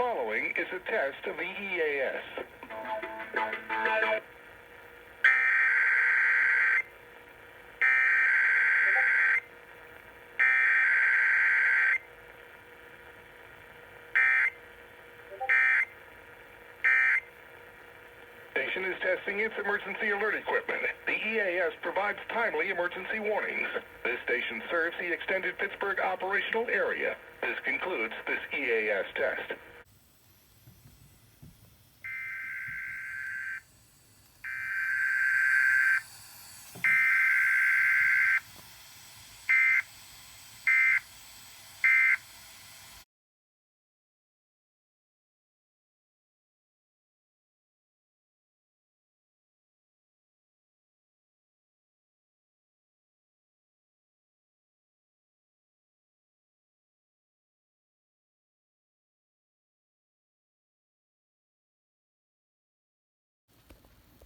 following is a test of the EAS. Station is testing its emergency alert equipment. The EAS provides timely emergency warnings. This station serves the extended Pittsburgh operational area. This concludes this EAS test.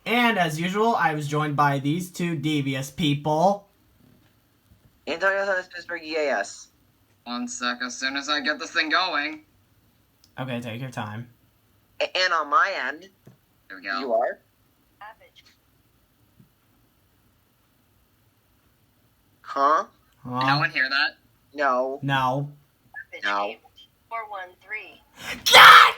And as usual, I was joined by these two devious people. Antonio says Pittsburgh EAS. 1 sec, as soon as I get this thing going. Okay, take your time. And on my end, Here we go. you are? Huh? Did no one hear that? No. No. No. 413. God